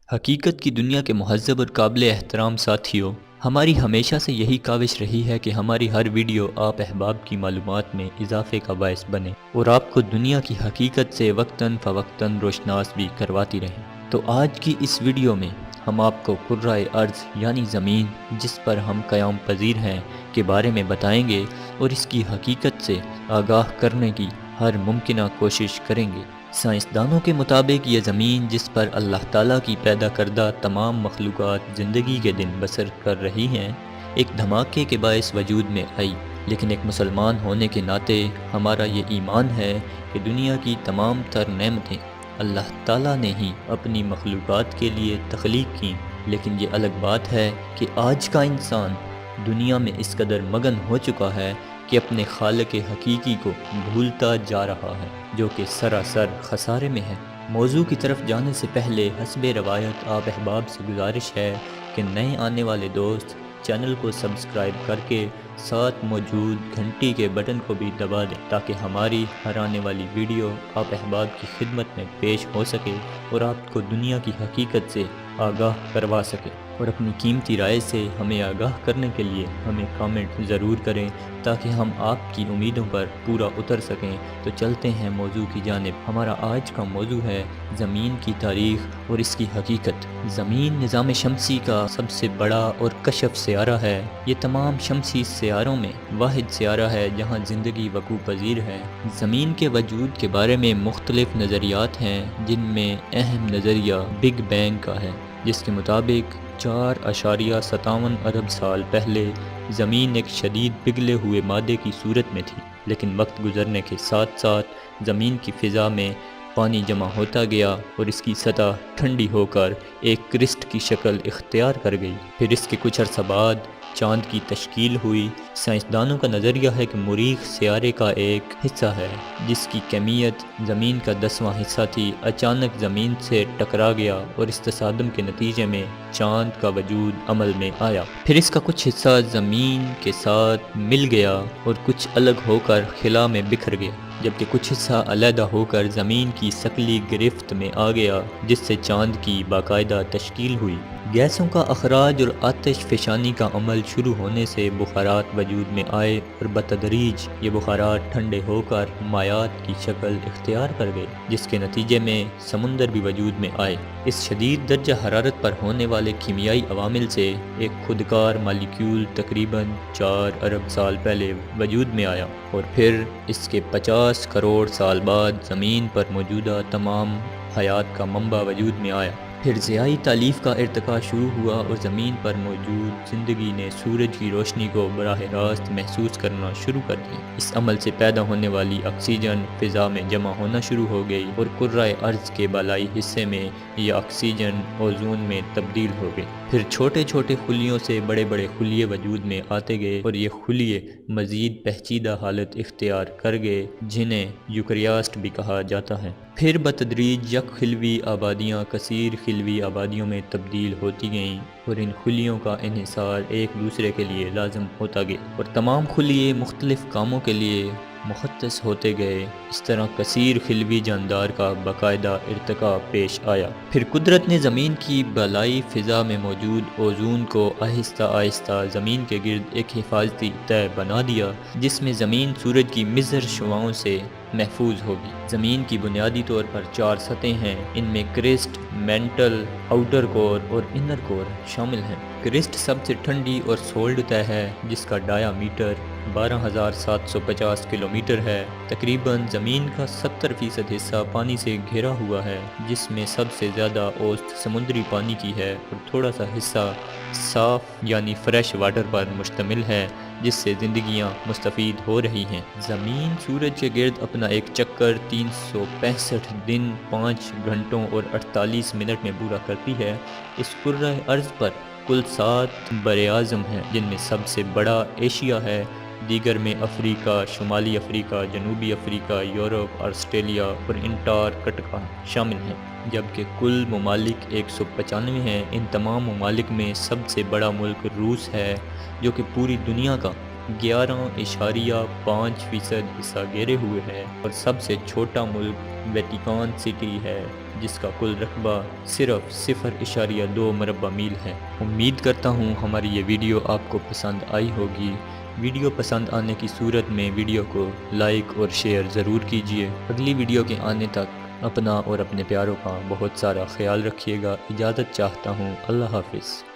حقیقت کی دنیا کے مہذب اور قابل احترام ساتھیوں، ہماری ہمیشہ سے یہی کاوش رہی ہے کہ ہماری ہر ویڈیو آپ احباب کی معلومات میں اضافے کا باعث بنے اور آپ کو دنیا کی حقیقت سے وقتاً فوقتاً روشناس بھی کرواتی رہیں۔ تو آج کی اس ویڈیو میں ہم آپ کو کرۂ ارض یعنی زمین جس پر ہم قیام پذیر ہیں کے بارے میں بتائیں گے اور اس کی حقیقت سے آگاہ کرنے کی ہر ممکنہ کوشش کریں گے۔ سائنسدانوں کے مطابق یہ زمین جس پر اللہ تعالیٰ کی پیدا کردہ تمام مخلوقات زندگی کے دن بسر کر رہی ہیں، ایک دھماکے کے باعث وجود میں آئی، لیکن ایک مسلمان ہونے کے ناطے ہمارا یہ ایمان ہے کہ دنیا کی تمام تر نعمتیں اللہ تعالیٰ نے ہی اپنی مخلوقات کے لیے تخلیق کیں، لیکن یہ الگ بات ہے کہ آج کا انسان دنیا میں اس قدر مگن ہو چکا ہے کہ اپنے خالق حقیقی کو بھولتا جا رہا ہے، جو کہ سراسر خسارے میں ہے۔ موضوع کی طرف جانے سے پہلے حسب روایت آپ احباب سے گزارش ہے کہ نئے آنے والے دوست چینل کو سبسکرائب کر کے ساتھ موجود گھنٹی کے بٹن کو بھی دبا دیں تاکہ ہماری ہر آنے والی ویڈیو آپ احباب کی خدمت میں پیش ہو سکے اور آپ کو دنیا کی حقیقت سے آگاہ کروا سکے، اور اپنی قیمتی رائے سے ہمیں آگاہ کرنے کے لیے ہمیں کامنٹ ضرور کریں تاکہ ہم آپ کی امیدوں پر پورا اتر سکیں۔ تو چلتے ہیں موضوع کی جانب۔ ہمارا آج کا موضوع ہے زمین کی تاریخ اور اس کی حقیقت۔ زمین نظام شمسی کا سب سے بڑا اور کشف سیارہ ہے۔ یہ تمام شمسی سیاروں میں واحد سیارہ ہے جہاں زندگی وقوع پذیر ہے۔ زمین کے وجود کے بارے میں مختلف نظریات ہیں، جن میں اہم نظریہ بگ بینگ کا ہے، جس کے مطابق 4.57 ارب سال پہلے زمین ایک شدید پگھلے ہوئے مادے کی صورت میں تھی، لیکن وقت گزرنے کے ساتھ ساتھ زمین کی فضا میں پانی جمع ہوتا گیا اور اس کی سطح ٹھنڈی ہو کر ایک کرسٹ کی شکل اختیار کر گئی۔ پھر اس کے کچھ عرصہ بعد چاند کی تشکیل ہوئی۔ سائنسدانوں کا نظریہ ہے کہ مریخ سیارے کا ایک حصہ ہے جس کی کمیت زمین کا 10واں حصہ تھی، اچانک زمین سے ٹکرا گیا اور اس تصادم کے نتیجے میں چاند کا وجود عمل میں آیا۔ پھر اس کا کچھ حصہ زمین کے ساتھ مل گیا اور کچھ الگ ہو کر خلا میں بکھر گیا، جبکہ کچھ حصہ علیحدہ ہو کر زمین کی ثقلی گرفت میں آ گیا، جس سے چاند کی باقاعدہ تشکیل ہوئی۔ گیسوں کا اخراج اور آتش فشانی کا عمل شروع ہونے سے بخارات وجود میں آئے اور بتدریج یہ بخارات ٹھنڈے ہو کر مائعات کی شکل اختیار کر گئے، جس کے نتیجے میں سمندر بھی وجود میں آئے۔ اس شدید درجہ حرارت پر ہونے والے کیمیائی عوامل سے ایک خودکار مالیکیول تقریباً 4 ارب سال پہلے وجود میں آیا، اور پھر اس کے 50 کروڑ سال بعد زمین پر موجودہ تمام حیات کا منبع وجود میں آیا۔ پھر ضیائی تالیف کا ارتقاء شروع ہوا اور زمین پر موجود زندگی نے سورج کی روشنی کو براہ راست محسوس کرنا شروع کر دیا۔ اس عمل سے پیدا ہونے والی آکسیجن فضا میں جمع ہونا شروع ہو گئی اور کرۂ ارض کے بالائی حصے میں یہ آکسیجن اوزون میں تبدیل ہو گئی۔ پھر چھوٹے چھوٹے خلیوں سے بڑے بڑے خلیے وجود میں آتے گئے اور یہ خلیے مزید پیچیدہ حالت اختیار کر گئے، جنہیں یوکریاسٹ بھی کہا جاتا ہے۔ پھر بتدریج یک خلوی آبادیاں کثیر خلوی آبادیوں میں تبدیل ہوتی گئیں اور ان خلیوں کا انحصار ایک دوسرے کے لیے لازم ہوتا گیا اور تمام خلیے مختلف کاموں کے لیے مختص ہوتے گئے۔ اس طرح کثیر خلوی جاندار کا باقاعدہ ارتقاء پیش آیا۔ پھر قدرت نے زمین کی بالائی فضا میں موجود اوزون کو آہستہ آہستہ زمین کے گرد ایک حفاظتی تہہ بنا دیا، جس میں زمین سورج کی مضر شعاؤں سے محفوظ ہوگی۔ زمین کی بنیادی طور پر 4 سطحیں ہیں، ان میں کرسٹ، مینٹل، آؤٹر کور اور انر کور شامل ہیں۔ کرسٹ سب سے ٹھنڈی اور سولڈ تہہ ہے، جس کا ڈایا میٹر 12,750 کلومیٹر ہے۔ تقریباً زمین کا 70% حصہ پانی سے گھرا ہوا ہے، جس میں سب سے زیادہ اوسط سمندری پانی کی ہے اور تھوڑا سا حصہ صاف یعنی فریش واٹر پر مشتمل ہے، جس سے زندگیاں مستفید ہو رہی ہیں۔ زمین سورج کے گرد اپنا ایک چکر 365 دن 5 گھنٹوں اور 48 منٹ میں پورا کرتی ہے۔ اس کرۂ ارض پر کل 7 براعظم ہیں، جن میں سب سے بڑا ایشیا ہے، دیگر میں افریقہ، شمالی افریقہ، جنوبی افریقہ، یورپ، آسٹریلیا اور انٹارکٹیکا شامل ہیں، جبکہ کل ممالک 195 ہیں۔ ان تمام ممالک میں سب سے بڑا ملک روس ہے، جو کہ پوری دنیا کا 11.5% حصہ گھیرے ہوئے ہے، اور سب سے چھوٹا ملک ویٹیکن سٹی ہے، جس کا کل رقبہ صرف 0.2 مربع میل ہے۔ امید کرتا ہوں ہماری یہ ویڈیو آپ کو پسند آئی ہوگی۔ ویڈیو پسند آنے کی صورت میں ویڈیو کو لائک اور شیئر ضرور کیجیے۔ اگلی ویڈیو کے آنے تک اپنا اور اپنے پیاروں کا بہت سارا خیال رکھیے گا۔ اجازت چاہتا ہوں۔ اللہ حافظ۔